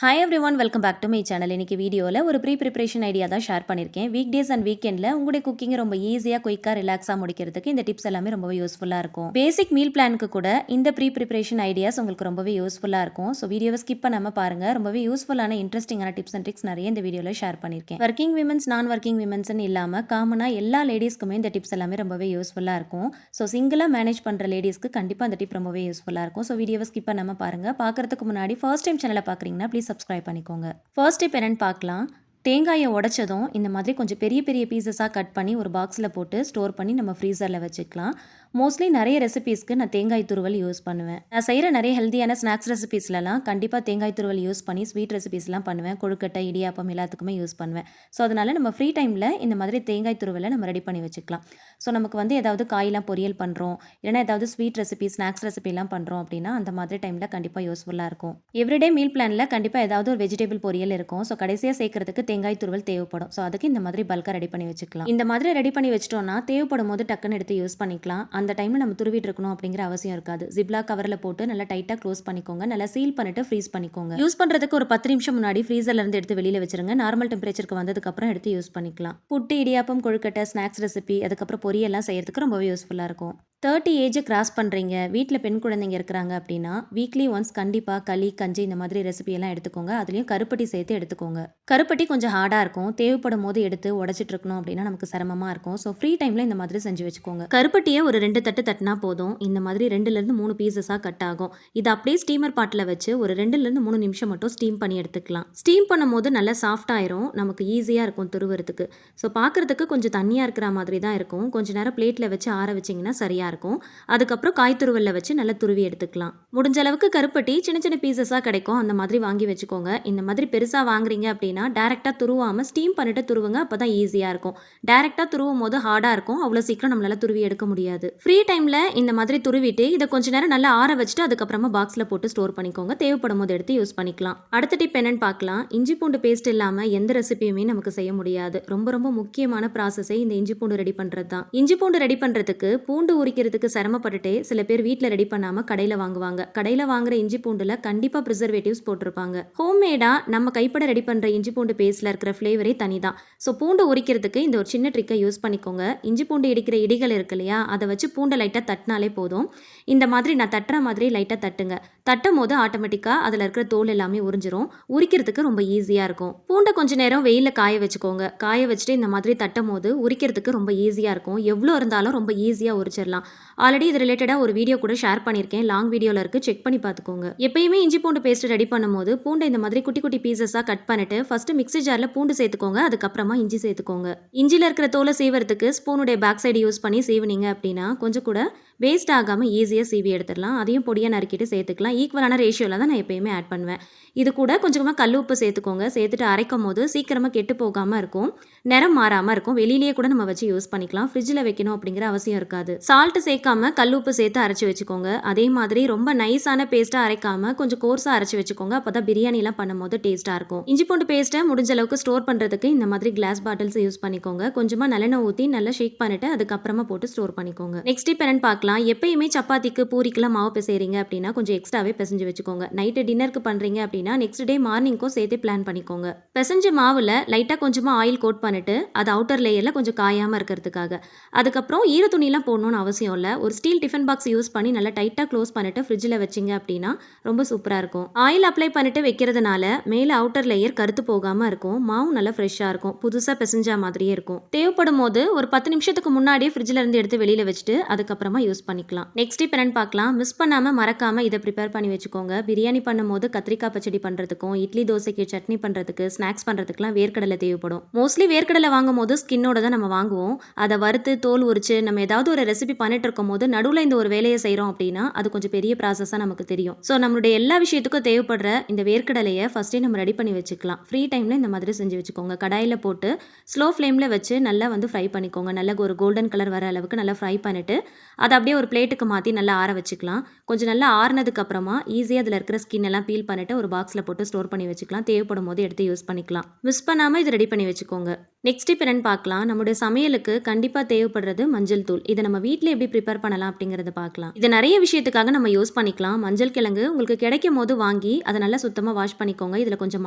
Hi everyone, welcome back to my channel. இன்னைக்கு வீடியோவில் ஒரு ப்ரிப்பரேஷன் ஐடியா தான் ஷேர் பண்ணியிருக்கேன். வீக் டேஸ் அண்ட் வீக்கெண்டில் உங்களுடைய குக்கிங்கை ரொம்ப ஈஸியாக குயிக்காக ரிலாக்ஸாக முடிக்கிறதுக்கு இந்த டிப்ஸ் எல்லாமே ரொம்பவே யூஸ்ஃபுல்லாக இருக்கும். பேசிக் மீல் பிளானுக்கு கூட இந்த ப்ரிப்பரேஷன் ஐடியாஸ் உங்களுக்கு ரொம்பவே யூஸ்ஃபுல்லாக இருக்கும். ஸோ வீடியோவை ஸ்கிப் பண்ணாமல் பாருங்கள். ரொம்பவே யூஸ்ஃபுல்லான இன்ட்ரெஸ்டிங்கான டிப்ஸ் அண்ட் ட்ரிக்ஸ் நிறைய இந்த வீடியோவில் ஷேர் பண்ணியிருக்கேன். ஒர்க்கிங் விமன்ஸ், நான் ஒர்க்கிங் விமன்ஸ்னு இல்லாமல் காமனாக எல்லா லேடிஸ்க்குமே இந்த டிப்ஸ் எல்லாமே ரொம்பவே யூஸ்ஃபுல்லாக இருக்கும். ஸோ சிங்கிளாக மேனேஜ் பண்ணுற லேடிஸ்க்கு கண்டிப்பாக அந்த டிப் ரொம்பவே யூஸ்ஃபுல்லாக இருக்கும். ஸோ வீடியோவை ஸ்கிப் பண்ணாமல் பாருங்கள். பார்க்குறதுக்கு முன்னாடி ஃபர்ஸ்ட் டைம் சேனலை பார்க்குறீங்கன்னா ப்ளீஸ் சப்ஸ்கிரைப் பண்ணிக்கோங்க. ஃபர்ஸ்ட் டிப் என்னன்னு பார்க்கலாம். தேங்காயை உடைச்சதும் இந்த மாதிரி கொஞ்சம் பெரிய பெரிய பீசஸாக கட் பண்ணி ஒரு பாக்ஸில் போட்டு ஸ்டோர் பண்ணி நம்ம ஃப்ரீசரில் வச்சுக்கலாம். மோஸ்ட்லி நிறைய ரெசிபீஸ்க்கு நான் தேங்காய் துருவல் யூஸ் பண்ணுவேன். நான் செய்கிற நிறைய ஹெல்த்தியான ஸ்நாக்ஸ் ரெசிபீஸ்லாம் கண்டிப்பாக தேங்காய் துருவல் யூஸ் பண்ணி ஸ்வீட் ரெசிபீஸ்லாம் பண்ணுவேன். கொழுக்கட்டை, இடியாப்பம் எல்லாத்துக்குமே யூஸ் பண்ணுவேன். ஸோ அதனால் நம்ம ஃப்ரீ டைமில் இந்த மாதிரி தேங்காய் துருவலை நம்ம ரெடி பண்ணி வச்சுக்கலாம். ஸோ நமக்கு வந்து ஏதாவது காயெலாம் பொரியல் பண்ணுறோம், இல்லைனா ஏதாவது ஸ்வீட் ரெசிபி, ஸ்நாக்ஸ் ரெசிபிலாம் பண்ணுறோம் அப்படின்னா அந்த மாதிரி டைமில் கண்டிப்பாக யூஸ்ஃபுல்லாக இருக்கும். எவ்ரிடே மீல் பிளானில் கண்டிப்பாக ஏதாவது ஒரு வெஜிடபிள் பொரியல் இருக்கும். ஸோ கடைசியாக சேர்க்கறதுக்கு தேங்காய் துருவல் தேவைப்படும். ஸோ அதுக்கு இந்த மாதிரி பல்காக ரெடி பண்ணி வச்சுக்கலாம். இந்த மாதிரி ரெடி பண்ணி வச்சிட்டோம்னா தேவைப்படும் போது டக்குன்னு எடுத்து யூஸ் பண்ணிக்கலாம். அந்த டைமில் நம்ம துருவிட்டு இருக்கணும் அப்படிங்கிற அவசியம் இருக்காது. ஜிப்லா கவரில் போட்டு நல்லா டைட்டாக க்ளோஸ் பண்ணிக்கோங்க. நல்லா சீல் பண்ணிட்டு ஃப்ரீஸ் பண்ணிக்கோங்க. யூஸ் பண்ணுறதுக்கு ஒரு 10 நிமிஷம் முன்னாடி ஃப்ரீசர்ல இருந்து எடுத்து வெளியில் வச்சிருங்க. நார்மல் டெம்பரேச்சருக்கு வந்ததுக்கப்புறம் எடுத்து யூஸ் பண்ணிக்கலாம். புட்டு, இடியாப்பம், கொழுக்கட்டை, ஸ்நாக்ஸ் ரெசிபி, அதுக்கப்புறம் பொரியெல்லாம் செய்யறதுக்கு ரொம்பவே யூஸ்ஃபுல்லாக இருக்கும். 30 ஏஜை கிராஸ் பண்ணுறீங்க, வீட்டில் பெண் குழந்தைங்க இருக்கிறாங்க அப்படின்னா வீக்லி ஒன்ஸ் கண்டிப்பாக களி, கஞ்சி இந்த மாதிரி ரெசிபியெல்லாம் எடுத்துக்கோங்க. அதுலேயும் கருப்பட்டி சேர்த்து எடுத்துக்கோங்க. கருப்பட்டி கொஞ்சம் ஹார்டாக இருக்கும். தேவைப்படும் போது எடுத்து உடச்சிட்டு இருக்கணும் அப்படின்னா நமக்கு சிரமமாக இருக்கும். ஸோ ஃப்ரீ டைமில் இந்த மாதிரி செஞ்சு வச்சுக்கோங்க. கருப்பட்டியை ஒரு 2 தட்டு தட்டினா போதும். இந்த மாதிரி 2லேருந்து 3 பீசஸாக கட் ஆகும். இதை அப்படியே ஸ்டீமர் பாட்டில் வச்சு ஒரு 2லேருந்து 3 நிமிஷம் மட்டும் ஸ்டீம் பண்ணி எடுத்துக்கலாம். ஸ்டீம் பண்ணும்போது நல்லா சாஃப்ட் ஆயிரும். நமக்கு ஈஸியாக இருக்கும் துருவுறதுக்கு. ஸோ பார்க்குறதுக்கு கொஞ்சம் தண்ணியாக இருக்கிற மாதிரி தான் இருக்கும். கொஞ்சம் நேரம் பிளேட்டில் வச்சு ஆற வச்சிங்கன்னா சரியாக இருக்கும். அதுக்கப்புறம் காய் துருவல்ல வச்சு நல்லா துருவி எடுத்துக்கலாம். முடிஞ்ச அளவுக்கு கருப்பட்டி சின்ன சின்ன பீசஸாக கிடைக்கும். அந்த மாதிரி வாங்கி வச்சுக்கோங்க. இந்த மாதிரி பெருசாக வாங்குறீங்க அப்படின்னா டேரெக்டாக துருவாமல் ஸ்டீம் பண்ணிட்டு துருவுங்க. அப்போ தான் ஈஸியாக இருக்கும். டேரெக்டாக துருவும் போது ஹார்டாக இருக்கும். அவ்வளோ சீக்கிரம் நம்மளால துருவி எடுக்க முடியாது. ஃப்ரீ டைமில் இந்த மாதிரி துருவிட்டு இதை கொஞ்ச நேரம் நல்லா ஆற வச்சுட்டு அதுக்கப்புறமா பாக்ஸில் போட்டு ஸ்டோர் பண்ணிக்கோங்க. தேவைப்படும் போது எடுத்து யூஸ் பண்ணிக்கலாம். அடுத்த டிப் என்னன்னு பார்க்கலாம். இஞ்சி பூண்டு பேஸ்ட் இல்லாமல் எந்த ரெசிபியுமே நமக்கு செய்ய முடியாது. ரொம்ப ரொம்ப முக்கியமான ப்ராசஸே இந்த இஞ்சி பூண்டு ரெடி பண்ணுறது தான். இஞ்சி பூண்டு ரெடி பண்ணுறதுக்கு பூண்டு உரிக்கிறதுக்கு சிரமப்பட்டுட்டே சில பேர் வீட்டில் ரெடி பண்ணாமல் கடையில் வாங்குவாங்க. கடையில் வாங்குற இஞ்சி பூண்டில் கண்டிப்பாக ப்ரிசர்வேட்டிவ்ஸ் போட்டிருப்பாங்க. ஹோம்மேடாக நம்ம கைப்பட ரெடி பண்ணுற இஞ்சி பூண்டு பேஸ்ட்டில் இருக்கிற ஃப்ளேவரே தனி தான். ஸோ பூண்டு உரிக்கிறதுக்கு இந்த ஒரு சின்ன ட்ரிக்கை யூஸ் பண்ணிக்கோங்க. இஞ்சி பூண்டு இடிக்கிற இடிகள் இருக்கு இல்லையா, அதை வச்சு பூண்டை லைட்டாக தட்டினாலே போதும். இந்த மாதிரி நான் தட்டுற மாதிரி லைட்டாக தட்டுங்க. தட்டும் போது ஆட்டோமேட்டிக்காக அதில் இருக்கிற தோல் எல்லாமே உறிஞ்சிரும். உரிக்கிறதுக்கு ரொம்ப ஈஸியாக இருக்கும். பூண்டை கொஞ்சம் நேரம் வெயிலில் காய வச்சுக்கோங்க. காய வச்சுட்டு இந்த மாதிரி தட்டும் போது உரிக்கிறதுக்கு ரொம்ப ஈஸியாக இருக்கும். எவ்வளோ இருந்தாலும் ரொம்ப ஈஸியாக உரிச்சிடலாம். ஆல்ரெடி இது ரிலேட்டடாக ஒரு வீடியோ கூட ஷேர் பண்ணியிருக்கேன். லாங் வீடியோவில் இருக்குது, செக் பண்ணி பார்த்துக்கோங்க. எப்பயுமே இஞ்சி பூண்டு பேஸ்ட் ரெடி பண்ணும்போது பூண்டை இந்த மாதிரி குட்டி குட்டி பீசஸாக கட் பண்ணிட்டு ஃபர்ஸ்ட் மிக்ஸி ஜாரில் பூண்டு சேர்த்துக்கோங்க. அதுக்கப்புறமா இஞ்சி சேர்த்துக்கோங்க. இஞ்சியில் இருக்கிற தோலை சீவறதுக்கு ஸ்பூனுடைய பேக் சைடு யூஸ் பண்ணி சீவினீங்க அப்படின்னா கொஞ்சம் கூட வேஸ்ட் ஆகாமல் ஈஸியாக சீவி எடுத்துடலாம். அதையும் பொடியாக நறுக்கிட்டு சேர்த்துக்கலாம். ஈக்குவலான ரேஷியோவில் தான் நான் எப்பயுமே ஆட் பண்ணுவேன். இது கூட கொஞ்சமாக கல் உப்பு சேர்த்துக்கோங்க. சேர்த்துட்டு அரைக்கும் போது சீக்கிரமாக கெட்டு போகாமல் இருக்கும், நிறம் மாறாமல் இருக்கும். வெளியிலேயே கூட நம்ம வச்சு யூஸ் பண்ணிக்கலாம். ஃப்ரிட்ஜில் வைக்கணும் அப்படிங்கிற அவசியம் இருக்காது. சால்ட் சேர்க்காம கல் உப்பு சேர்த்து அரைச்சி வச்சுக்கோங்க. அதே மாதிரி ரொம்ப நைஸான பேஸ்ட்டாக அரைக்காமல் கொஞ்சம் கோர்ஸாக அரைச்சி வச்சுக்கோங்க. அப்போ தான் பிரியாணிலாம் பண்ணும்போது டேஸ்ட்டாக இருக்கும். இஞ்சி பூண்டு பேஸ்ட்டை முடிஞ்ச அளவுக்கு ஸ்டோர் பண்ணுறதுக்கு இந்த மாதிரி கிளாஸ் பாட்டில்ஸ் யூஸ் பண்ணிக்கோங்க. கொஞ்சமாக நல்லெண்ணெய் ஊற்றி நல்லா ஷேக் பண்ணிட்டு அதுக்கப்புறமா போட்டு ஸ்டோர் பண்ணிக்கோங்க. நெக்ஸ்ட் டிப் என்னன்னு பார்க்கலாம். எப்பயுமே சப்பாத்திக்கு, பூரிக்கெல்லாம் மாவு பிசைறீங்க அப்படின்னா கொஞ்சம் எக்ஸ்ட்ராவே பிசைஞ்சு வச்சுக்கோங்க. நைட்டு டின்னருக்கு பண்ணுறீங்க அப்படின்னா நெக்ஸ்ட் டே மார்னிங்க்கும் சேர்த்து பிளான் பண்ணிக்கோங்க. பிசைஞ்ச மாவில் லைட்டாக கொஞ்சமாக ஆயில் கோட் பண்ணிட்டு அது அவுட்டர் லேயரில் கொஞ்சம் காயாமல் இருக்கிறதுக்காக. அதுக்கப்புறம் ஈர துணிலாம் போடணும்னு அவசியம் இல்லை. ஒரு ஸ்டீல் டிஃபன் பாக்ஸ் யூஸ் பண்ணி நல்லா டைட்டாக க்ளோஸ் பண்ணிட்டு ஃப்ரிட்ஜில் வச்சிங்க அப்படின்னா ரொம்ப சூப்பராக இருக்கும். ஆயில் அப்ளை பண்ணிட்டு வைக்கிறதுனால மேலே அவுட்டர் லேயர் கருத்து போகாமல் இருக்கும். மாவும் நல்லா ஃப்ரெஷ்ஷாக இருக்கும். புதுசாக பிசைஞ்சா மாதிரியே இருக்கும். தேவைப்படும் போது ஒரு 10 நிமிஷத்துக்கு முன்னாடியே ஃப்ரிட்ஜில் இருந்து எடுத்து வெளியில் வச்சுட்டு அதுக்கப்புறமா யூஸ் பண்ணிக்கலாம். நெக்ஸ்ட் டிப் என்னன்னு பார்க்கலாம். மிஸ் பண்ணாமல் மறக்காமல் இதை ப்ரிப்பேர் பண்ணி வச்சுக்கோங்க. பிரியாணி பண்ணும்போது கத்திரிக்காய் பச்சடி பண்ணுறதுக்கும், இட்லி தோசைக்கு சட்னி பண்ணுறதுக்கு, ஸ்நாக்ஸ் பண்ணுறதுக்குலாம் வேர்க்கடலை தேவைப்படும். மோஸ்ட்லி வேர்க்கடலை வாங்கும் போது ஸ்கின்னோட தான் நம்ம வாங்குவோம். அதை வறுத்து தோல் உரிச்சு நம்ம ஏதாவது ஒரு ரெசிபி பண்ணிட்டு இருக்கும் போது நடுவில் இந்த ஒரு வேலையை செய்கிறோம் அப்படின்னா அது கொஞ்சம் பெரிய ப்ராசஸாக நமக்கு தெரியும். ஸோ நம்மளுடைய எல்லா விஷயத்துக்கும் தேவைப்படுற இந்த வேர்க்கடலையை ஃபஸ்ட்டே நம்ம ரெடி பண்ணி வச்சுக்கலாம். ஃப்ரீ டைமில் இந்த மாதிரி செஞ்சு வச்சுக்கோங்க. கடாயில் போட்டு ஸ்லோ ஃப்ளேமில் வச்சு நல்லா வந்து ஃப்ரை பண்ணிக்கோங்க. நல்லா ஒரு கோல்டன் கலர் வர அளவுக்கு நல்லா ஃப்ரை பண்ணிவிட்டு அதை அப்படியே ஒரு பிளேட்டுக்கு மாற்றி நல்லா ஆற வச்சுக்கலாம். கொஞ்சம் நல்லா ஆறுனதுக்கு அப்புறமா ஈஸியாக அதில் இருக்கிற ஸ்கின் எல்லாம் பீல் பண்ணிட்டு ஒரு பாக்ஸில் போட்டு ஸ்டோர் பண்ணி வச்சுக்கலாம். தேவைப்படும் போது எடுத்து யூஸ் பண்ணிக்கலாம். மிஸ் பண்ணாமல் இது ரெடி பண்ணி வச்சுக்கோங்க. நெக்ஸ்ட் இப்போ என்னன்னு பார்க்கலாம். நம்மளுடைய சமையலுக்கு கண்டிப்பாக தேவைப்படுறது மஞ்சள் தூள். இதை நம்ம வீட்டில் எப்படி ப்ரிப்பேர் பண்ணலாம் அப்படிங்கிறத பார்க்கலாம். இது நிறைய விஷயத்துக்காக நம்ம யூஸ் பண்ணிக்கலாம். மஞ்சள் கிழங்கு உங்களுக்கு கிடைக்கும் போது வாங்கி அதை நல்லா சுத்தமாக வாஷ் பண்ணிக்கோங்க. இதில் கொஞ்சம்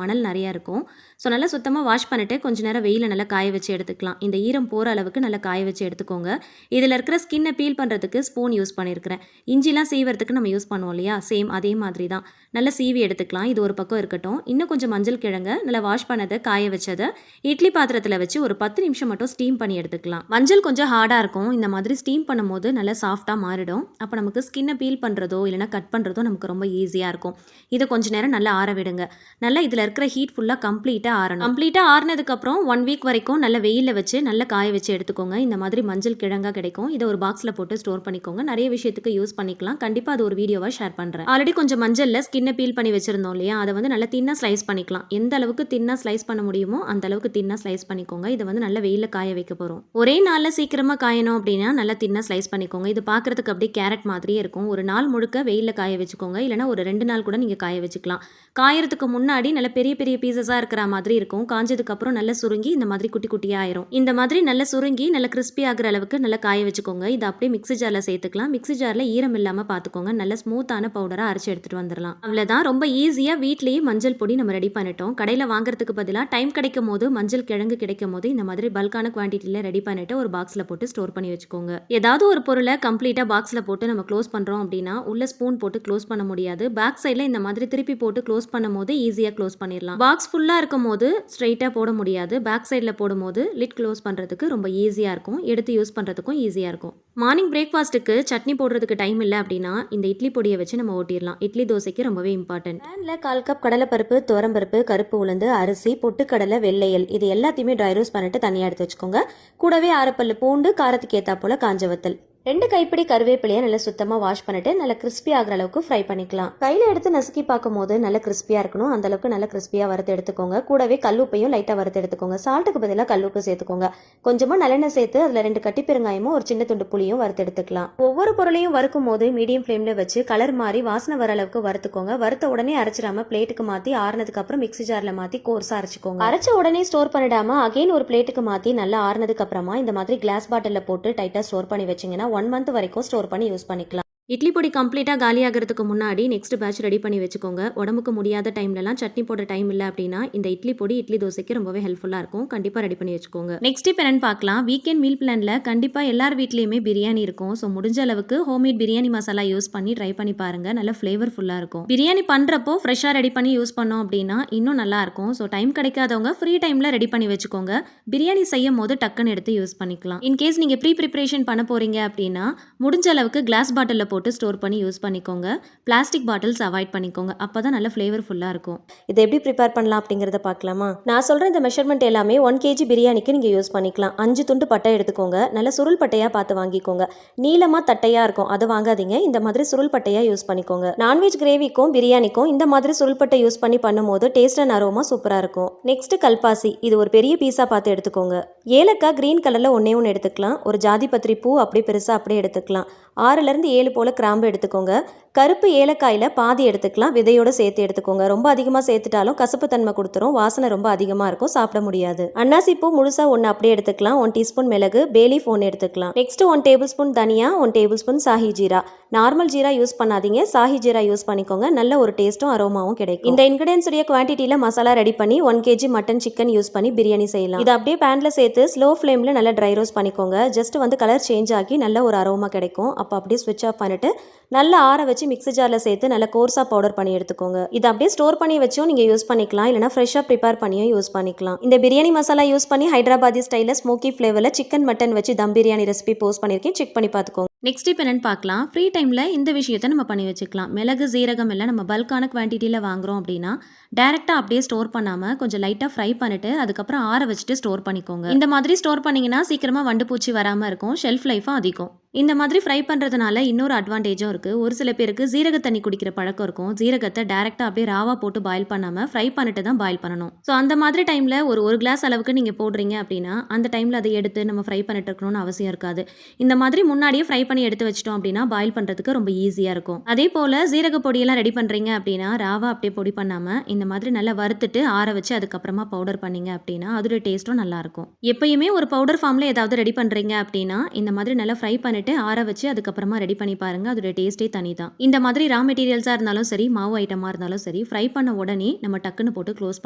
மணல் நிறையா இருக்கும். ஸோ நல்லா சுத்தமாக வாஷ் பண்ணிட்டு கொஞ்சம் நேரம் வெயில நல்லா காய வச்சு எடுத்துக்கலாம். இந்த ஈரம் போகிற அளவுக்கு நல்லா காய வச்சு எடுத்துக்கோங்க. இதில் இருக்கிற ஸ்கின்னை பீல் பண்ணுறதுக்கு ஸ்பூன் யூஸ் பண்ணியிருக்கிறேன். இஞ்சிலாம் சீவறதுக்கு நம்ம யூஸ் பண்ணுவோம் இல்லையா, சேம் அதே மாதிரி தான். நல்லா சீவி எடுத்துக்கலாம். இது ஒரு பக்கம் இருக்கட்டும். இன்னும் கொஞ்சம் மஞ்சள் கிழங்கு நல்லா வாஷ் பண்ணதை காய வச்சதை இட்லி பாத்திரத்தில் வச்சு ஒரு 10 நிமிஷம் மட்டும் ஸ்டீம் பண்ணி எடுத்துக்கலாம். மஞ்சள் கொஞ்சம் ஹார்டாக இருக்கும். இந்த மாதிரி ஸ்டீம் பண்ணும்போது நல்லா சாஃப்டாக மாறிடும். அப்போ நமக்கு ஸ்கின்னை பீல் பண்ணுறதோ இல்லைனா கட் பண்ணுறதோ நமக்கு ரொம்ப ஈஸியாக இருக்கும். இதை கொஞ்சம் நேரம் நல்லா ஆற விடுங்க. நல்லா இதில் இருக்கிற ஹீட் ஃபுல்லாக கம்ப்ளீட்டாக ஆறணும். கம்ப்ளீட்டாக ஆறினதுக்கப்புறம் 1 வீக் வரைக்கும் நல்ல வெயிலில் வச்சு நல்லா காய வச்சு எடுத்துக்கோங்க. இந்த மாதிரி மஞ்சள் கிழங்காக கிடைக்கும். இதை ஒரு பாக்ஸில் போட்டு ஸ்டோர் பண்ணிக்கோங்க. நிறைய விஷயத்துக்கு யூஸ் பண்ணிக்கலாம். கண்டிப்பாக அது ஒரு வீடியோவாக ஷேர் பண்ணுறேன். ஆல்ரெடி கொஞ்சம் மஞ்சளில் ஸ்கின்னை பீல் பண்ணி வச்சிருந்தோம் இல்லையா, அதை வந்து நல்லா தின்னாக ஸ்லைஸ் பண்ணிக்கலாம். எந்த அளவுக்கு தின்னாக ஸ்லைஸ் பண்ண முடியுமோ அந்த அளவுக்கு தின்னாக ஸ்லைஸ் பண்ணிக்கோங்க. இதை வந்து நல்ல வெயிலில் காய வைக்க போகிறோம். ஒரே நாளில் சீக்கிரமாக காயணும் அப்படின்னா நல்லா தின்னாக ஸ்லைஸ் பண்ணிக்கோங்க. இது பார்க்குறதுக்கு அப்படியே கேரட் மாதிரியே இருக்கும். ஒரு நாள் முழுக்க வெயிலில் காய வச்சுக்கோங்க. இல்லைனா ஒரு 2 நாள் கூட நீங்கள் காய வச்சுக்கலாம். காயறதுக்கு முன்னாடி நல்ல பெரிய பெரிய பீசஸாக இருக்கிற மாதிரி இருக்கும். காஞ்சதுக்கப்புறம் நல்லா சுருங்கி இந்த மாதிரி குட்டி குட்டியாக ஆயிரும். இந்த மாதிரி நல்லா சுருங்கி நல்லா கிறிஸ்பி ஆகிற அளவுக்கு நல்லா காய வச்சுக்கோங்க. இதை அப்படியே மிக்ஸி ஜாரில் சேர்த்துக்கலாம். மிக்ஸி ஜாரில் ஈரம் இல்லாமல் பார்த்துக்கோங்க. நல்ல ஸ்மூத்தான பவுடராக அரைச்சி எடுத்துகிட்டு வந்துடலாம். அவ்வளோதான். ரொம்ப ஈஸியாக வீட்லேயே மஞ்சள் பொடி நம்ம ரெடி பண்ணிட்டோம். கடையில் வாங்குறதுக்கு பதிலாக டைம் கிடைக்கும் போது மஞ்சள் கிழங்கு கிடைக்கும் போது இந்த மாதிரி பல்கான குவான்டிட்டியில் ரெடி பண்ணிட்டு ஒரு பாக்ஸில் போட்டு ஸ்டோர் பண்ணி வச்சுக்கோங்க. ஏதாவது ஒரு பொருளை கம்ப்ளீட்டாக பாக்ஸில் போட்டு நம்ம க்ளோஸ் பண்ணுறோம் அப்படின்னா உள்ள ஸ்பூன் போட்டு க்ளோஸ் பண்ண முடியாது. பேக் சைடில் இந்த மாதிரி திருப்பி போட்டு க்ளோஸ் பண்ணும் போது ஈஸியாக க்ளோஸ் பண்ணிடலாம். பாக்ஸ் ஃபுல்லாக இருக்கும் போது ஸ்ட்ரைட்டாக போட முடியாது. பேக் சைடில் போடும்போது லிட் க்ளோஸ் பண்ணுறதுக்கு ரொம்ப ஈஸியாக இருக்கும். எடுத்து யூஸ் பண்ணுறதுக்கும் ஈஸியாக இருக்கும். மார்னிங் பிரேக்ஃபாஸ்ட்டுக்கு சட்னி போடுறதுக்கு டைம் இல்லை அப்படின்னா இந்த இட்லி பொடியை வச்சு நம்ம ஓட்டிடலாம். இட்லி தோசைக்கு ரொம்பவே இம்பார்ட்டன்ட். பேனில் 1/4 கப் கடலைப்பருப்பு, துவரம்பருப்பு, கருப்பு உளுந்து, அரிசி, பொட்டுக்கடலை, வெள்ளையல் இது எல்லாத்தையுமே ட்ரை ரோஸ்ட் பண்ணிட்டு தனியாக எடுத்து வச்சுக்கோங்க. கூடவே 6 பல்லு பூண்டு, காரத்துக்கு ஏற்றா போல காஞ்ச வத்தல், 2 கைப்பிடி கருவேப்பிலையை நல்லா சுத்தமாக வாஷ் பண்ணிட்டு நல்லா கிறிஸ்பி ஆகிற அளவுக்கு ஃப்ரை பண்ணிக்கலாம். கையில் எடுத்து நசுக்கி பார்க்கும் போது நல்லா கிறிஸ்பியாக இருக்கணும். அந்த அளவுக்கு நல்லா கிறிஸ்பியாக வறுத்து எடுத்துக்கோங்க. கூடவே கல்லுப்பையும் லைட்டாக வறுத்து எடுத்துக்கோங்க. சால்ட்டுக்கு பதிலாக கல்லுப்பு சேர்த்துக்கோங்க. கொஞ்சமாக நல்லெண்ணெய் சேர்த்து அதில் 2 கட்டி பெருங்காயமும் ஒரு சின்ன துண்டு புளியும் வறுத்து எடுத்துக்கலாம். ஒவ்வொரு பொருளையும் வறுக்கும் போது மீடியம் ஃப்ளேமில் வச்சு கலர் மாறி வாசனை வர அளவுக்கு வறுத்துக்கோங்க. வறுத்த உடனே அரைச்சிடாம பிளேட்டுக்கு மாற்றி ஆறுனதுக்கு அப்புறம் மிக்ஸி ஜாரில் மாற்றி கோர்ஸாக அரைச்சிக்கோங்க. அரைச்ச உடனே ஸ்டோர் பண்ணிடாம அகைன் ஒரு பிளேட்டுக்கு மாற்றி நல்லா ஆறுனதுக்கு அப்புறமா இந்த மாதிரி கிளாஸ் பாட்டிலில் போட்டு டைட்டாக ஸ்டோர் பண்ணி வச்சிங்கன்னா 1 மந்த் வரைக்கும் ஸ்டோர் பண்ணி யூஸ் பண்ணிக்கலாம். இட்லி பொடி கம்ப்ளீட்டாக காலியாகிறதுக்கு முன்னாடி நெக்ஸ்ட் பேட்ச் ரெடி பண்ணி வச்சுக்கோங்க. உடம்புக்கு முடியாத டைம்லலாம் சட்னி போட டைம் இல்லை அப்படின்னா இந்த இட்லி பொடி இட்லி தோசைக்கு ரொம்பவே ஹெல்ப்ஃபுல்லாக இருக்கும். கண்டிப்பாக ரெடி பண்ணி வச்சுக்கோங்க. நெக்ஸ்ட் இப்போ என்னன்னு பார்க்கலாம். வீக்கெண்ட் மீல் பிளானில் கண்டிப்பாக எல்லார் வீட்லேயுமே பிரியாணி இருக்கும். ஸோ முடிஞ்ச அளவுக்கு ஹோம்மேட் பிரியாணி மசாலா யூஸ் பண்ணி ட்ரை பண்ணி பாருங்கள். நல்ல ஃப்ளேவர்ஃபுல்லாக இருக்கும். பிரியாணி பண்ணுறப்போ ஃப்ரெஷ்ஷாக ரெடி பண்ணி யூஸ் பண்ணோம் அப்படின்னா இன்னும் நல்லாயிருக்கும். ஸோ டைம் கிடைக்காதவங்க ஃப்ரீ டைமில் ரெடி பண்ணி வச்சுக்கோங்க. பிரியாணி செய்யும் போது டக்குன்னு எடுத்து யூஸ் பண்ணிக்கலாம். இன்கேஸ் நீங்கள் ப்ரிப்ரேஷன் பண்ண போகிறீங்க அப்படின்னா முடிஞ்ச அளவுக்கு கிளாஸ் பாட்டிலில் போட்டு ஸ்டோர் பண்ணி யூஸ் பண்ணிக்கோங்க. பிளாஸ்டிக் பாட்டில்ஸ் அவாய்ட் பண்ணிக்கோங்க. அப்போ தான் நல்ல ஃப்ளேவர்ஃபுல்லாக இருக்கும். இதை எப்படி ப்ரிப்பேர் பண்ணலாம் அப்படிங்கிறத பார்க்கலாமா? நான் சொல்கிற இந்த மெஷர்மெண்ட் எல்லாமே 1 kg பிரியாணிக்கு நீங்கள் யூஸ் பண்ணிக்கலாம். 5 துண்டு பட்டை எடுத்துக்கோங்க. நல்ல சுருள் பட்டையாக பார்த்து வாங்கிக்கோங்க. நீளமாக தட்டையாக இருக்கும் அதை வாங்காதீங்க. இந்த மாதிரி சுருள் பட்டையாக யூஸ் பண்ணிக்கோங்க. நான்வெஜ் கிரேவிக்கும் பிரியாணிக்கும் இந்த மாதிரி சுருள் பட்டை யூஸ் பண்ணி பண்ணும்போது டேஸ்ட் அண்ட் அரோமா சூப்பராக இருக்கும். நெக்ஸ்ட் கல்பாசி, இது ஒரு பெரிய பீஸாக பார்த்து எடுத்துக்கோங்க. ஏலக்காய் கிரீன் கலரில் ஒன்றே எடுத்துக்கலாம். ஒரு ஜாதி பத்திரி பூ அப்படியே பெருசாக அப்படியே எடுத்துக்கலாம். 6லேருந்து 7 போல கிராம்பு எடுத்துக்கோங்க. கருப்பு ஏலக்காயில் பாதி எடுத்துக்கலாம். விதையோடு சேர்த்து எடுத்துக்கோங்க. ரொம்ப அதிகமாக சேர்த்துட்டாலும் கசப்பு தன்மை கொடுத்துரும். வாசனை ரொம்ப அதிகமாக இருக்கும். சாப்பிட முடியாது. அன்னாசி பூ முழுசாக 1 அப்படியே எடுத்துக்கலாம். 1 டீஸ்பூன் மிளகு, பேலீஃப் 1 எடுத்துக்கலாம். நெக்ஸ்ட் 1 டேபிள் ஸ்பூன் தனியா, 1 table spoon Sahi jeera. Normal jeera use பண்ணாதீங்க. சாஹி ஜீரா யூஸ் பண்ணிக்கோங்க. நல்ல ஒரு டேஸ்ட்டும் அரோமாவும் கிடைக்கும். இந்த இன்கிரியன்ஸ் உடைய குவான்டிட்டியில் மசாலா ரெடி பண்ணி 1 kg மட்டன் சிக்கன் யூஸ் பண்ணி பிரியாணி செய்யலாம். இது அப்படியே பேனில் சேர்த்து ஸ்லோ ஃப்ளேமில் நல்லா ட்ரை ரோஸ்ட் பண்ணிக்கோங்க. ஜஸ்ட் வந்து கலர் சேஞ்ச் ஆகி நல்ல ஒரு அரோமா கிடைக்கும். அப்போ அப்படியே ஸ்விட்ச் ஆஃப் பண்ணிட்டு நல்லா ஆற வச்சு மிக்ஸி ஜாரில் சேர்த்து நல்லா கோர்ஸாக பவுடர் பண்ணி எடுத்துக்கோங்க. இதை அப்படியே ஸ்டோர் பண்ணி வச்சும் நீங்கள் யூஸ் பண்ணிக்கலாம். இல்லைனா ஃப்ரெஷ்ஷாக ப்ரிப்பேர் பண்ணியும் யூஸ் பண்ணிக்கலாம். இந்த பிரியாணி மசாலா யூஸ் பண்ணி ஹைதராபாதி ஸ்டைலில் ஸ்மோக்கி ஃப்ளேவரில் சிக்கன் மட்டன் வச்சு தம் பிரியாணி ரெசிபி போஸ்ட் பண்ணியிருக்கேன். செக் பண்ணி பார்த்துக்கோங்க. நெக்ஸ்ட் இப்போ என்னன்னு பார்க்கலாம். ஃப்ரீ டைமில் இந்த விஷயத்தை நம்ம பண்ணி வச்சுக்கலாம். மிளகு சீரகம் எல்லாம் நம்ம பல்கான குவான்டிட்டியில் வாங்குறோம் அப்படின்னா டேரெக்டாக அப்படியே ஸ்டோர் பண்ணாமல் கொஞ்சம் லைட்டாக ஃப்ரை பண்ணிட்டு அதுக்கப்புறம் ஆற வச்சுட்டு ஸ்டோர் பண்ணிக்கோங்க. இந்த மாதிரி ஸ்டோர் பண்ணிங்கன்னா சீக்கிரமாக வண்டு பூச்சி வராமல் இருக்கும். ஷெல்ஃப் லைஃபும் அதிகம். இந்த மாதிரி ஃப்ரை பண்ணுறதுனால இன்னொரு அட்வான்டேஜும் இருக்குது. ஒரு சில பேருக்கு ஜீரக தண்ணி குடிக்கிற பழக்கம் இருக்கும். ஜீரகத்தை டேரெக்டாக அப்படியே ராவாக போட்டு பாயில் பண்ணாமல் ஃப்ரை பண்ணிட்டு தான் பாயில் பண்ணணும். ஸோ அந்த மாதிரி டைமில் ஒரு கிளாஸ் அளவுக்கு நீங்கள் போடுறீங்க அப்படின்னா அந்த டைமில் அதை எடுத்து நம்ம ஃப்ரை பண்ணிட்டு இருக்கணும்னு அவசியம் இருக்காது. இந்த மாதிரி முன்னாடியே ஃப்ரை பண்ணி எடுத்து வச்சிட்டோம் அப்படின்னா பாயில் பண்ணுறதுக்கு ரொம்ப ஈஸியாக இருக்கும். அதே போல் சீரக பொடியெல்லாம் ரெடி பண்ணுறீங்க அப்படின்னா ராவா அப்படியே பொடி பண்ணாமல் இந்த மாதிரி நல்லா வறுத்துட்டு ஆற வச்சு அதுக்கப்புறமா பவுடர் பண்ணீங்க அப்படின்னா அதோட டேஸ்ட்டும் நல்லாயிருக்கும். எப்பயுமே ஒரு பவுடர் ஃபார்மில் ஏதாவது ரெடி பண்ணுறீங்க அப்படின்னா இந்த மாதிரி நல்லா ஃப்ரை பண்ணிட்டு ஆற வச்சு அதுக்கப்புறமா ரெடி பண்ணி பாருங்கள். அதோட டேஸ்ட்டே தனி தான். இந்த மாதிரி ரா மெட்டீரியல்ஸாக இருந்தாலும் சரி, மாவு ஐட்டமாக இருந்தாலும் சரி, ஃப்ரை பண்ண உடனே நம்ம டக்குன்னு போட்டு க்ளோஸ்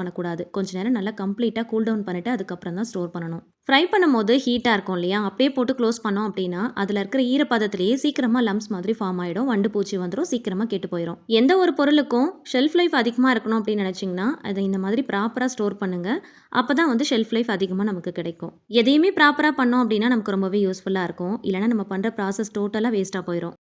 பண்ணக்கூடாது. கொஞ்ச நேரம் நல்லா கம்ப்ளீட்டாக கூல் டவுன் பண்ணிட்டு அதுக்கப்புறம் தான் ஸ்டோர் பண்ணணும். ஃப்ரை பண்ணும்போது ஹீட்டாக இருக்கும் இல்லையா, அப்படியே போட்டு க்ளோஸ் பண்ணோம் அப்படின்னா அதில் இருக்கிற ஈரப்பதத்திலேயே சீக்கிரமாக லம்ஸ் மாதிரி ஃபார்ம் ஆகிடும். வண்டு பூச்சி வந்துடும், சீக்கிரமாக கெட்டு போயிடும். எந்த ஒரு பொருளுக்கும் ஷெல்ஃப் லைஃப் அதிகமாக இருக்கணும் அப்படின்னு நினச்சிங்கன்னா அதை இந்த மாதிரி ப்ராப்பராக ஸ்டோர் பண்ணுங்கள். அப்போ தான் வந்து ஷெல்ஃப் லைஃப் அதிகமாக நமக்கு கிடைக்கும். எதையுமே ப்ராப்பராக பண்ணோம் அப்படின்னா நமக்கு ரொம்பவே யூஸ்ஃபுல்லாக இருக்கும். இல்லைனா நம்ம பண்ணுற ப்ராசஸ் டோட்டலாக வேஸ்ட்டாக போயிடும்.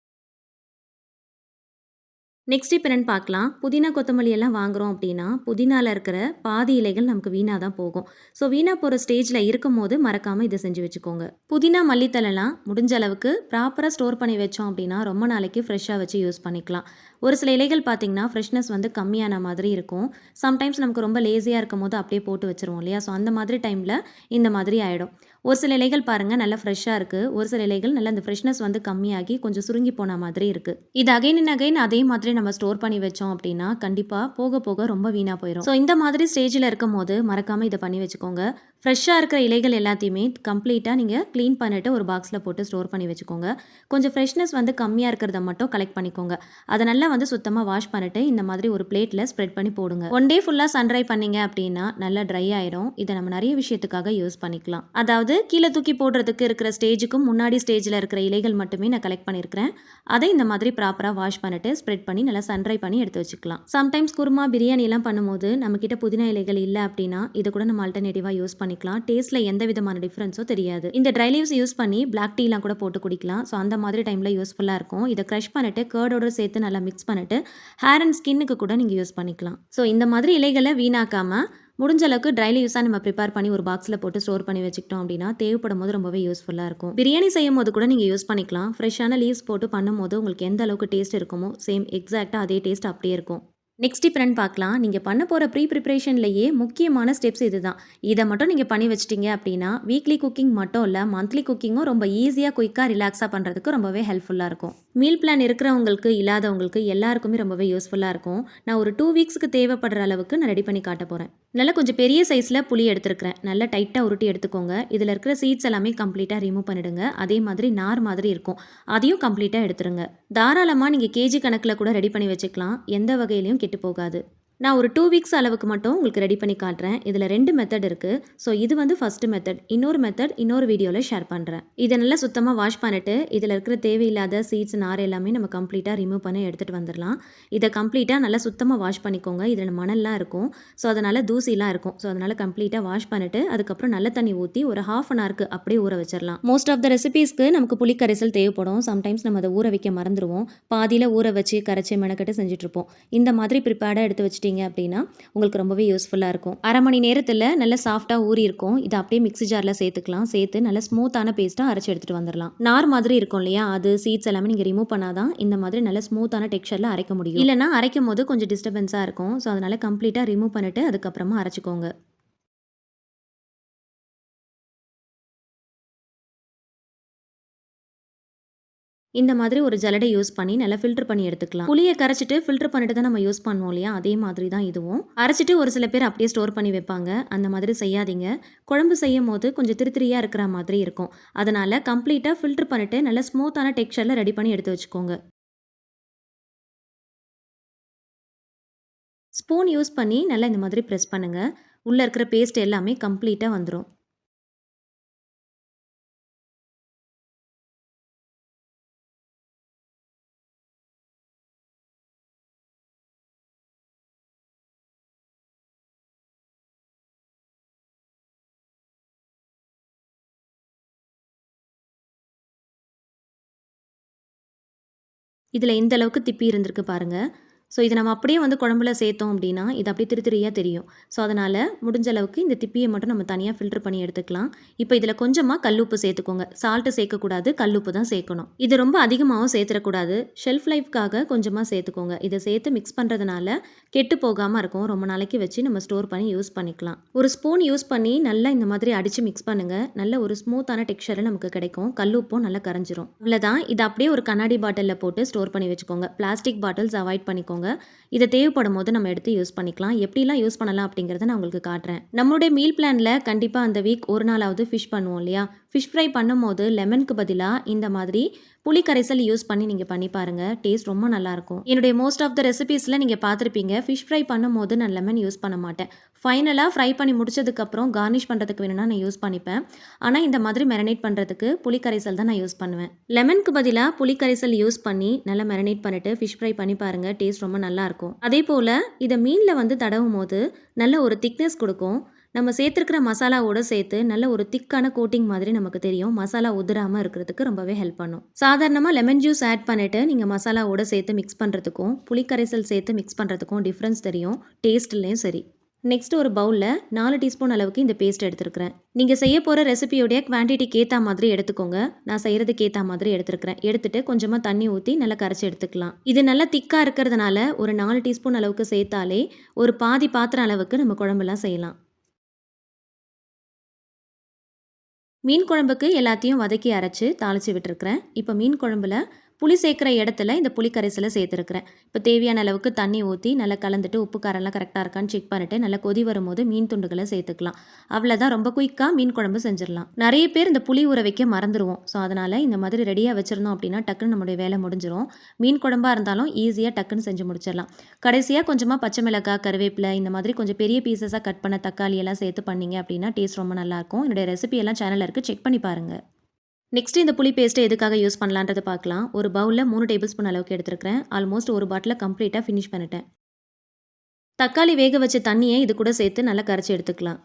நெக்ஸ்ட் இப்போ என்னன்னு பார்க்கலாம். புதினா கொத்தமல்லி எல்லாம் வாங்குறோம் அப்படின்னா புதினால இருக்கிற பாதி இலைகள் நமக்கு வீணாக தான் போகும். ஸோ வீணாக போகிற ஸ்டேஜில் இருக்கும் போது மறக்காமல் இதை செஞ்சு வச்சுக்கோங்க. புதினா மல்லித்தலைலாம் முடிஞ்ச அளவுக்கு ப்ராப்பராக ஸ்டோர் பண்ணி வச்சோம் அப்படின்னா ரொம்ப நாளைக்கு ஃப்ரெஷ்ஷாக வச்சு யூஸ் பண்ணிக்கலாம். ஒரு சில இலைகள் பார்த்தீங்கன்னா ஃப்ரெஷ்னஸ் வந்து கம்மியான மாதிரி இருக்கும். சம்டைம்ஸ் நமக்கு ரொம்ப லேசியாக இருக்கும் போது அப்படியே போட்டு வச்சுருவோம் இல்லையா, ஸோ அந்த மாதிரி டைமில் இந்த மாதிரி ஆகிடும். ஒரு சில இலைகள் பாருங்கள் நல்லா ஃப்ரெஷ்ஷாக இருக்குது. ஒரு சில இலைகள் நல்லா அந்த ஃப்ரெஷ்னஸ் வந்து கம்மியாகி கொஞ்சம் சுருங்கி போன மாதிரி இருக்குது. இது அகைன் அண்ட் அகைன் அதே மாதிரி நம்ம ஸ்டோர் பண்ணி வச்சோம் அப்படின்னா கண்டிப்பாக போக போக ரொம்ப வீணாக போயிடும். ஸோ இந்த மாதிரி ஸ்டேஜில் இருக்கும் போது மறக்காமல் இதை பண்ணி வச்சுக்கோங்க. ஃப்ரெஷ்ஷாக இருக்கிற இலைகள் எல்லாத்தையுமே கம்ப்ளீட்டாக நீங்கள் க்ளீன் பண்ணிவிட்டு ஒரு பாக்ஸில் போட்டு ஸ்டோர் பண்ணி வச்சுக்கோங்க. கொஞ்சம் ஃப்ரெஷ்னஸ் வந்து கம்மியாக இருக்கிறத மட்டும் கலெக்ட் பண்ணிக்கோங்க. அதை நல்லா வந்து சுத்தமாக வாஷ் பண்ணிவிட்டு இந்த மாதிரி ஒரு பிளேட்டில் ஸ்ப்ரெட் பண்ணி போடுங்க. ஒன் டே ஃபுல்லாக சன்ட்ரை பண்ணிங்க அப்படின்னா நல்லா ட்ரை ஆயிடும். இதை நம்ம நிறைய விஷயத்துக்காக யூஸ் பண்ணிக்கலாம். அதாவது கீழே தூக்கி போடுறதுக்கு இருக்கிற ஸ்டேஜுக்கும் முன்னாடி ஸ்டேஜில் இருக்கிற இலைகள் மட்டுமே நான் கலெக்ட் பண்ணியிருக்கிறேன். அதை இந்த மாதிரி ப்ராப்பராக வாஷ் பண்ணிட்டு ஸ்ப்ரெட் பண்ணி நல்லா சன்ட்ரை பண்ணி எடுத்து வச்சுக்கலாம். சம்டைம்ஸ் குருமா பிரியாணி எல்லாம் பண்ணும்போது நம்மக்கிட்ட புதினா இலைகள் இல்லை அப்படின்னா இதை கூட நம்ம ஆல்டர்னேட்டிவாக யூஸ் பண்ணிக்கலாம். டேஸ்ட்டில் எந்த விதமான டிஃப்ரென்ஸோ தெரியாது. இந்த ட்ரை லீவ்ஸ் யூஸ் பண்ணி பிளாக் டீலாம் கூட போட்டு குடிக்கலாம். ஸோ அந்த மாதிரி டைமில் யூஸ்ஃபுல்லாக இருக்கும். இதை க்ரஷ் பண்ணிட்டு கர்டோட சேர்த்து நல்லா மிக்ஸ் பண்ணிட்டு ஹேர் அண்ட் ஸ்கின்னுக்கு கூட நீங்கள் யூஸ் பண்ணிக்கலாம். ஸோ இந்த மாதிரி இலைகளை வீணாக்காமல் முடிஞ்ச அளவுக்கு ட்ரை லீவ்ஸாக நம்ம ப்ரிப்பேர் பண்ணி ஒரு பாக்ஸில் போட்டு ஸ்டோர் பண்ணி வச்சுக்கிட்டோம் அப்படின்னா தேவைப்படும் போது ரொம்பவே யூஸ்ஃபுல்லாக இருக்கும். பிரியாணி செய்யும் போது கூட நீங்கள் யூஸ் பண்ணிக்கலாம். ஃப்ரெஷ்ஷான லீவ்ஸ் போட்டு பண்ணும்போது உங்களுக்கு எந்த அளவுக்கு டேஸ்ட் இருக்குமோ சேம் எக்ஸாக்டாக அதே டேஸ்ட் அப்படியே இருக்கும். நெக்ஸ்ட் இப்போ பார்க்கலாம். நீங்கள் பண்ண போகிற ப்ரிப்ரேஷன்லேயே முக்கியமான ஸ்டெப்ஸ் இதுதான். இதை மட்டும் நீங்கள் பண்ணி வச்சிட்டிங்க அப்படின்னா வீக்லி குக்கிங் மட்டும் இல்லை, மந்த்லி குக்கிங்கும் ரொம்ப ஈஸியாக குயிக்காக ரிலாக்ஸாக பண்ணுறதுக்கு ரொம்பவே ஹெல்ப்ஃபுல்லாக இருக்கும். மீல் பிளான் இருக்கிறவங்களுக்கு இல்லாதவங்களுக்கு எல்லாருக்குமே ரொம்பவே யூஸ்ஃபுல்லாக இருக்கும். நான் ஒரு 2 வீக்ஸ்க்கு தேவைப்படுற அளவுக்கு நான் ரெடி பண்ணி காட்ட போகிறேன். நல்லா கொஞ்சம் பெரிய சைஸில் புளி எடுத்துருக்கிறேன். நல்லா டைட்டாக உருட்டி எடுத்துக்கோங்க. இதில் இருக்கிற சீட்ஸ் எல்லாமே கம்ப்ளீட்டாக ரிமூவ் பண்ணிடுங்க. அதே மாதிரி நார் மாதிரி இருக்கும், அதையும் கம்ப்ளீட்டாக எடுத்துருங்க. தாராளமாக நீங்கள் கேஜி கணக்கில் கூட ரெடி பண்ணி வச்சுக்கலாம். எந்த வகையிலையும் கெட்டு போகாது. நான் ஒரு 2 வீக்ஸ் அளவுக்கு மட்டும் உங்களுக்கு ரெடி பண்ணி காட்டுறேன். இதில் 2 மெத்தட் இருக்குது. ஸோ இது வந்து ஃபஸ்ட்டு மெத்தட். இன்னொரு மெத்தட் இன்னொரு வீடியோவில் ஷேர் பண்ணுறேன். இதை நல்லா சுத்தமாக வாஷ் பண்ணிவிட்டு இதில் இருக்கிற தேவையில்லாத சீட்ஸ் நார் எல்லாமே நம்ம கம்ப்ளீட்டாக ரிமூவ் பண்ணி எடுத்துகிட்டு வந்துடலாம். இதை கம்ப்ளீட்டாக நல்லா சுத்தமாக வாஷ் பண்ணிக்கோங்க. இதில் மணல்லாம் இருக்கும், ஸோ அதனால் தூசிலாம் இருக்கும். ஸோ அதனால் கம்ப்ளீட்டாக வாஷ் பண்ணிவிட்டு அதுக்கப்புறம் நல்ல தண்ணி ஊற்றி ஒரு ½ அன் ஹவருக்கு அப்படியே ஊற வச்சிடலாம். மோஸ்ட் ஆஃப் த ரெசிபீஸ்க்கு நமக்கு புளி கரைசல் தேவைப்படும். சம்டைம்ஸ் நம்ம அதை ஊற வைக்க மறந்துடுவோம். பாதியில் ஊற வச்சு கரைச்சி மெனக்கட்டு செஞ்சுட்ருப்போம். இந்த மாதிரி ப்ரிப்பேர்டாக எடுத்து வச்சுட்டு அப்படின்னா உங்களுக்கு ரொம்பவே யூஸ்ஃபுல்லாக இருக்கும். அரை மணி நேரத்தில் நல்ல சாஃப்டாக ஊறி இருக்கும். இதை அப்படியே மிக்ஸி ஜாரில் சேர்த்துக்கலாம். சேர்த்து நல்ல ஸ்மூத்தான பேஸ்ட்டாக அரைச்சி எடுத்துகிட்டு வந்துடலாம். நார் மாதிரி இருக்கும் இல்லையா, அது சீட்ஸ் எல்லாமே நீங்கள் ரிமூவ் பண்ணாதான் இந்த மாதிரி நல்ல ஸ்மூத்தான டெக்ஸ்சரில் அரைக்க முடியும். இல்லைனா அரைக்கும் போது கொஞ்சம் டிஸ்டர்பன்ஸாக இருக்கும். ஸோ அதனால் கம்ப்ளீட்டாக ரிமூவ் பண்ணிவிட்டு அதுக்கப்புறமா அரைச்சிக்கோங்க. இந்த மாதிரி ஒரு ஜல்லடை யூஸ் பண்ணி நல்லா ஃபில்டர் பண்ணி எடுத்துக்கலாம். புளியை கரைச்சிட்டு ஃபில்டர் பண்ணிட்டு தான் நம்ம யூஸ் பண்ணுவோம் இல்லையா, அதே மாதிரி தான் இதுவும். அரைச்சிட்டு ஒரு சில பேர் அப்படியே ஸ்டோர் பண்ணி வைப்பாங்க. அந்த மாதிரி செய்யாதீங்க. குழம்பு செய்யும் போது கொஞ்சம் திருத்திரியாக இருக்கிற மாதிரி இருக்கும். அதனால் கம்ப்ளீட்டாக ஃபில்டர் பண்ணிட்டு நல்லா ஸ்மூத்தான டெக்ஸ்சரில் ரெடி பண்ணி எடுத்து வச்சுக்கோங்க. ஸ்பூன் யூஸ் பண்ணி நல்லா இந்த மாதிரி ப்ரெஸ் பண்ணுங்கள். உள்ளே இருக்கிற பேஸ்ட் எல்லாமே கம்ப்ளீட்டாக வந்துடும். இதில் இந்த அளவுக்கு திப்பி இருந்திருக்கு பாருங்கள். ஸோ இத நம்ம அப்படியே வந்து குழம்புல சேர்த்தோம் அப்படின்னா, இது அப்படியே திரி திரியா தெரியும். ஸோ அதனால முடிஞ்ச அளவுக்கு இந்த திப்பிய மட்டும் நம்ம தனியா ஃபில்டர் பண்ணி எடுத்துக்கலாம். இப்போ இதில கொஞ்சமா கல்லுப்பு சேர்த்துக்கோங்க. சால்ட் சேர்க்கக்கூடாது, கல்லுப்பு தான் சேர்க்கணும். இது ரொம்ப அதிகமாவும் சேர்த்துறக்கூடாது. ஷெல்ஃப் லைஃப்க்காக கொஞ்சமா சேர்த்துக்கோங்க. இத சேர்த்து மிக்ஸ் பண்றதுனால கெட்டு போகாம இருக்கும். ரொம்ப நாளைக்கு வச்சு நம்ம ஸ்டோர் பண்ணி யூஸ் பண்ணிக்கலாம். ஒரு ஸ்பூன் யூஸ் பண்ணி நல்லா இந்த மாதிரி அடிச்சு மிக்ஸ் பண்ணுங்க. நல்ல ஒரு ஸ்மூத்தான டெக்ஸ்சர் நமக்கு கிடைக்கும். கல்லுப்பும் நல்லா கரைஞ்சிரும். அவ்வளதான். இத அப்படியே ஒரு கண்ணாடி பாட்டில்ல போட்டு ஸ்டோர் பண்ணி வச்சுக்கோங்க. பிளாஸ்டிக் பாட்டில்ஸ் அவாய்ட் பண்ணிக்கோங்க. இத தேவைப்படும்போது நம்ம எடுத்து யூஸ் பண்ணிக்கலாம். எப்படிலாம் யூஸ் பண்ணலாம் அப்படிங்கிறத நான் உங்களுக்கு காட்டுறேன். நம்மளுடைய மீல் பிளான்ல கண்டிப்பா அந்த வீக் ஒரு நாளாவது ஃபிஷ் பண்ணுவோம் இல்லையா? ஃபிஷ் ஃப்ரை பண்ணும்போது லெமனுக்கு பதிலா இந்த மாதிரி புளி கரைசல் யூஸ் பண்ணி நீங்க பண்ணி பாருங்க. டேஸ்ட் ரொம்ப நல்லாயிருக்கும். என்னுடைய மோஸ்ட் ஆஃப் த ரெசிபீஸ்ல நீங்க பார்த்துருப்பீங்க. ஃபிஷ் ஃப்ரை பண்ணும்போது நான் லெமன் யூஸ் பண்ண மாட்டேன். ஃபைனலா ஃப்ரை பண்ணி முடிச்சதுக்கப்புறம் கார்னிஷ் பண்ணுறதுக்கு வேணும்னா நான் யூஸ் பண்ணிப்பேன். ஆனா இந்த மாதிரி மேரினேட் பண்ணுறதுக்கு புளி கரைசல் தான் நான் யூஸ் பண்ணுவேன். லெமனுக்கு பதிலா புளி கரைசல் யூஸ் பண்ணி நல்லா மேரினேட் பண்ணிட்டு ஃபிஷ் ஃப்ரை பண்ணி பாருங்க. டேஸ்ட் ரொம்ப நல்லாயிருக்கும். அதே போல இத மீன்ல வந்து தடவும்போது நல்ல ஒரு திக்னஸ் கொடுக்கும். நம்ம சேர்த்துருக்கிற மசாலாவோட சேர்த்து நல்ல ஒரு திக்கான கோட்டிங் மாதிரி நமக்கு தெரியும். மசாலா உதிராம இருக்கிறதுக்கு ரொம்பவே ஹெல்ப் பண்ணும். சாதாரணமா லெமன் ஜூஸ் ஆட் பண்ணிட்டு நீங்க மசாலாவோட சேர்த்து மிக்ஸ் பண்றதுக்கும் புளிக்கரைசல் சேர்த்து மிக்ஸ் பண்றதுக்கும் டிஃபரன்ஸ் தெரியும். டேஸ்ட்லயும் சரி. நெக்ஸ்ட் ஒரு பவுல்ல 4 டீஸ்பூன் அளவுக்கு இந்த பேஸ்ட் எடுத்துருக்கிறேன். நீங்க செய்ய போற ரெசிபியோடைய குவான்டிட்டிக்கு ஏத்த மாதிரி எடுத்துக்கோங்க. நான் செய்யறதுக்கு ஏத்த மாதிரி எடுத்துருக்கிறேன். எடுத்துட்டு கொஞ்சமா தண்ணி ஊத்தி நல்லா கரைச்சி எடுத்துக்கலாம். இது நல்லா திக்கா இருக்கிறதுனால ஒரு 4 டீஸ்பூன் அளவுக்கு சேர்த்தாலே ஒரு பாதி பாத்திரம் அளவுக்கு நம்ம குழம்புலாம் செய்யலாம். மீன் குழம்புக்கு எல்லாத்தையும் வதக்கி அரைச்சு தாளிச்சு விட்டுருக்கிறேன். இப்போ மீன் குழம்புல புளி சேர்க்குற இடத்துல இந்த புளி கரைசலை சேர்த்துருக்கிறேன். இப்போ தேவையான அளவுக்கு தண்ணி ஊற்றி நல்லா கலந்துட்டு உப்பு காரெல்லாம் கரெக்டாக இருக்கான்னு செக் பண்ணிட்டு நல்லா கொதி வரும்போது மீன் துண்டுகளை சேர்த்துக்கலாம். அவ்வளோதான். ரொம்ப குயிக்காக மீன் குழம்பு செஞ்சிடலாம். நிறைய பேர் இந்த புளி ஊற வைக்க மறந்துடுவோம். ஸோ அதனால் இந்த மாதிரி ரெடியாக வச்சுருந்தோம் அப்படின்னா டக்குன்னு நம்மளுடைய வேலை முடிஞ்சிடும். மீன் குழம்பாக இருந்தாலும் ஈஸியாக டக்குன்னு செஞ்சு முடிச்சிடலாம். கடைசியாக கொஞ்சமாக பச்சை மிளகாய், கருவேப்பிலை இந்த மாதிரி கொஞ்சம் பெரிய பீசஸாக கட் பண்ண தக்காளி எல்லாம் சேர்த்து பண்ணீங்க அப்படின்னா டேஸ்ட் ரொம்ப நல்லாயிருக்கும். என்னுடைய ரெசிபி எல்லாம் சேனலில் இருக்குது, செக் பண்ணி பாருங்கள். நெக்ஸ்ட் இந்த புளி பேஸ்ட்டை எதுக்காக யூஸ் பண்ணலான்றதை பார்க்கலாம். ஒரு பவுலில் 3 டேபிள் ஸ்பூன் அளவுக்கு எடுத்துருக்கிறேன். ஆல்மோஸ்ட் ஒரு பாட்டில் கம்ப்ளீட்டாக ஃபினிஷ் பண்ணிட்டேன். தக்காளி வேக வச்ச தண்ணியை இது கூட சேர்த்து நல்லா கரைச்சி எடுத்துக்கலாம்.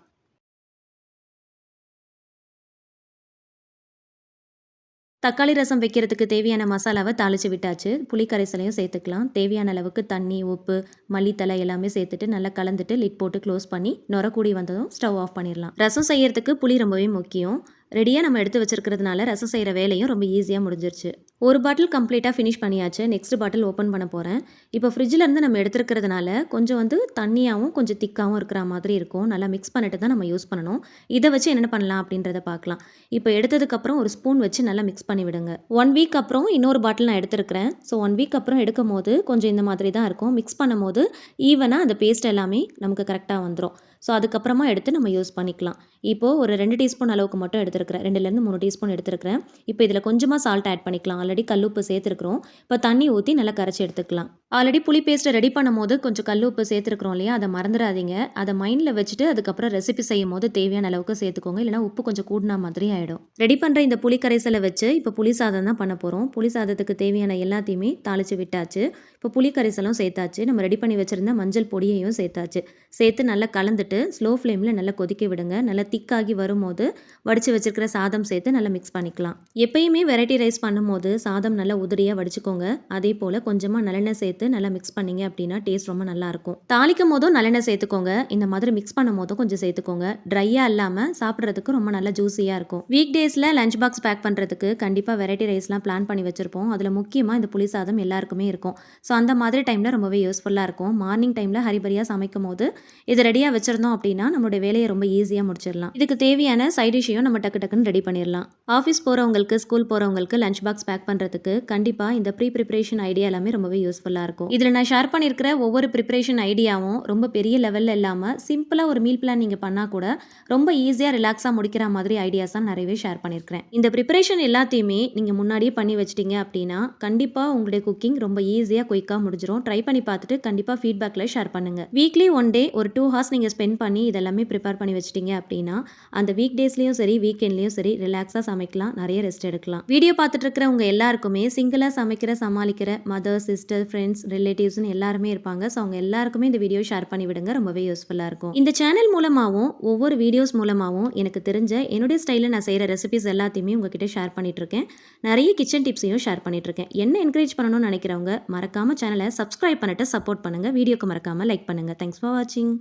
தக்காளி ரசம் வைக்கிறதுக்கு தேவையான மசாலாவை தாளித்து விட்டாச்சு. புளி கரைசலையும் சேர்த்துக்கலாம். தேவையான அளவுக்கு தண்ணி, உப்பு, மல்லித்தலை எல்லாமே சேர்த்துட்டு நல்லா கலந்துட்டு லிட் போட்டு க்ளோஸ் பண்ணி நுர கூடி வந்ததும் ஸ்டவ் ஆஃப் பண்ணிடலாம். ரசம் செய்யறதுக்கு புளி ரொம்பவே முக்கியம். ரெடியாக நம்ம எடுத்து வச்சிருக்கிறதுனால ரசம் செய்கிற வேலையும் ரொம்ப ஈஸியாக முடிஞ்சிருச்சு. ஒரு பாட்டில் கம்ப்ளீட்டாக ஃபினிஷ் பண்ணியாச்சு. நெக்ஸ்ட் பாட்டில் ஓப்பன் பண்ண போகிறேன். இப்போ ஃப்ரிட்ஜிலேருந்து நம்ம எடுத்துருக்கிறதுனால கொஞ்சம் வந்து தண்ணியாகவும் கொஞ்சம் திக்காகவும் இருக்கிற மாதிரி இருக்கும். நல்லா மிக்ஸ் பண்ணிட்டு தான் நம்ம யூஸ் பண்ணணும். இதை வச்சு என்ன பண்ணலாம் அப்படின்றத பார்க்கலாம். இப்போ எடுத்ததுக்கப்புறம் ஒரு ஸ்பூன் வச்சு நல்லா மிக்ஸ் பண்ணி விடுங்க. 1 வீக் அப்புறம் இன்னொரு பாட்டில் நான் எடுத்துருக்கிறேன். ஸோ 1 வீக் அப்புறம் எடுக்கும் போது கொஞ்சம் இந்த மாதிரி தான் இருக்கும். மிக்ஸ் பண்ணும் போது ஈவனாக அந்த பேஸ்ட் எல்லாமே நமக்கு கரெக்டாக வந்துடும். ஸோ அதுக்கப்புறமா எடுத்து நம்ம யூஸ் பண்ணிக்கலாம். இப்போது ஒரு 2 டீஸ்பூன் அளவுக்கு மட்டும் எடுத்துருக்கிறேன். 2லேருந்து 3 டீஸ்பூன் எடுத்துருக்கிறேன். இப்போ இதில் கொஞ்சமாக சால்ட் ஆட் பண்ணிக்கலாம். ஆல்ரெடி கல்லுப்பு சேர்த்துருக்குறோம். இப்போ தண்ணி ஊற்றி நல்லா கரைச்சி எடுத்துக்கலாம். ஆல்ரெடி புளி பேஸ்ட்டை ரெடி பண்ணும்போது கொஞ்சம் கல்லுப்பு சேர்த்துருக்குறோம் இல்லையா? அதை மறந்துடாதீங்க. அதை மைண்டில் வச்சுட்டு அதுக்கப்புறம் ரெசிபி செய்யும் போது தேவையான அளவுக்கு சேர்த்துக்கோங்க. இல்லைனா உப்பு கொஞ்சம் கூடினா மாதிரி ஆகிடும். ரெடி பண்ணுற இந்த புளி கரைசலை வச்சு இப்போ புளி சாதம் தான் பண்ண போகிறோம். புளி சாதத்துக்கு தேவையான எல்லாத்தையுமே தாளித்து விட்டாச்சு. இப்போ புளி கரைசலும் சேர்த்தாச்சு. நம்ம ரெடி பண்ணி வச்சுருந்த மஞ்சள் பொடியையும் சேர்த்தாச்சு. சேர்த்து நல்லா கலந்துட்டு ஸ்லோ ஃப்ளேமில் நல்லா கொதிக்க விடுங்க. நல்லா திக்காகி வரும்போது வடித்து வச்சிருக்கிற சாதம் சேர்த்து நல்லா மிக்ஸ் பண்ணிக்கலாம். எப்பயுமே வெரைட்டி ரைஸ் பண்ணும்போது சாதம் நல்லா உதிரியாக வடிச்சுக்கோங்க. அதே போல் கொஞ்சமாக நல்லெண்ணெய் சேர்த்து நல்லா மிக்ஸ் பண்ணிங்க அப்படின்னா டேஸ்ட் ரொம்ப நல்லாயிருக்கும். தாளிக்கும் போதும் நல்லெண்ணெய் சேர்த்துக்கோங்க. இந்த மாதிரி மிக்ஸ் பண்ணும் போதும் கொஞ்சம் சேர்த்துக்கோங்க. ட்ரையாக இல்லாமல் சாப்பிட்றதுக்கு ரொம்ப நல்லா ஜூஸியாக இருக்கும். வீக் டேஸில் லஞ்ச் பாக்ஸ் பேக் பண்ணுறதுக்கு கண்டிப்பாக வெரைட்டி ரைஸ்லாம் பிளான் பண்ணி வச்சுருப்போம். அதில் முக்கியமாக இந்த புளி சாதம் எல்லாருக்குமே இருக்கும். ஸோ அந்த மாதிரி டைமில் ரொம்பவே யூஸ்ஃபுல்லாக இருக்கும். மார்னிங் டைமில் ஹரிபரியாக சமைக்கும் போது இது ரெடியாக வச்சுருந்தோம் அப்படின்னா நம்மளுடைய வேலையை ரொம்ப ஈஸியாக முடிச்சிடலாம். இதுக்கு தேவையான சைட் டிஷ்ஷையும் நம்ம டக்குன்னு ரெடி பண்ணிடலாம். ஆஃபீஸ் போகிறவங்களுக்கு, ஸ்கூல் போகிறவங்களுக்கு லஞ்ச் பாக்ஸ் பேக் பண்ணுறதுக்கு கண்டிப்பாக இந்த ப்ரிப்பரேஷன் ஐடியா எல்லாமே ரொம்பவே யூஸ்ஃபுல்லாக இருக்கும். இதில் நான் ஷேர் பண்ணியிருக்கிற ஒவ்வொரு ப்ரிப்பரேஷன் ஐடியாவும் ரொம்ப பெரிய லெவலில் இல்லாமல் சிம்பிளாக ஒரு மீல் பிளான் நீங்கள் பண்ணால் கூட ரொம்ப ஈஸியாக ரிலாக்ஸாக முடிக்கிற மாதிரி ஐடியாஸ் தான் நிறையவே ஷேர் பண்ணியிருக்கிறேன். இந்த ப்ரிப்பரேஷன் எல்லாத்தையுமே நீங்கள் முன்னாடியே பண்ணி வச்சிட்டிங்க அப்படின்னா கண்டிப்பாக உங்களுடைய குக்கிங் ரொம்ப ஈஸியாக குயிக்காக முடிஞ்சிடும். ட்ரை பண்ணி பார்த்துட்டு கண்டிப்பாக ஃபீட்பேக்கில் ஷேர் பண்ணுங்கள். வீக்லி 1 டே ஒரு 2 ஹார்ஸ் நீங்கள் ஸ்பெண்ட் பண்ணி இதெல்லாமே ப்ரிப்பேர் பண்ணி வச்சிட்டிங்க அப்படின்னா அந்த வீக் டேஸ்லேயும் சரி வீக் வீக்கெண்ட்லயும் சரி ரிலாக்ஸா சமைக்கலாம், நிறைய ரெஸ்ட் எடுக்கலாம். வீடியோ பார்த்துட்டு இருக்கிற உங்க எல்லாருக்குமே சிங்கிளா சமைக்கிற, சமாளிக்கிற மதர், சிஸ்டர், ஃப்ரெண்ட்ஸ், ரிலேட்டிவ்ஸ்னு எல்லாருமே இருப்பாங்க. ஸோ அவங்க எல்லாருக்குமே இந்த வீடியோ ஷேர் பண்ணி விடுங்க. ரொம்பவே யூஸ்ஃபுல்லா இருக்கும். இந்த சேனல் மூலமாவும், ஒவ்வொரு வீடியோஸ் மூலமாவும் எனக்கு தெரிஞ்ச என்னுடைய ஸ்டைல்ல நான் செய்யற ரெசிபீஸ் எல்லாத்தையுமே உங்ககிட்ட ஷேர் பண்ணிட்டு இருக்கேன். நிறைய கிச்சன் டிப்ஸையும் ஷேர் பண்ணிட்டு இருக்கேன். என்ன என்கரேஜ் பண்ணணும்னு நினைக்கிறவங்க மறக்காம சேனலை சப்ஸ்கிரைப் பண்ணிட்டு சப்போர்ட் பண்ணுங்க. வீடியோக்கு மறக்காம லைக் பண்ணுங்க. தேங்க்ஸ் ஃபார் வாட்சிங்.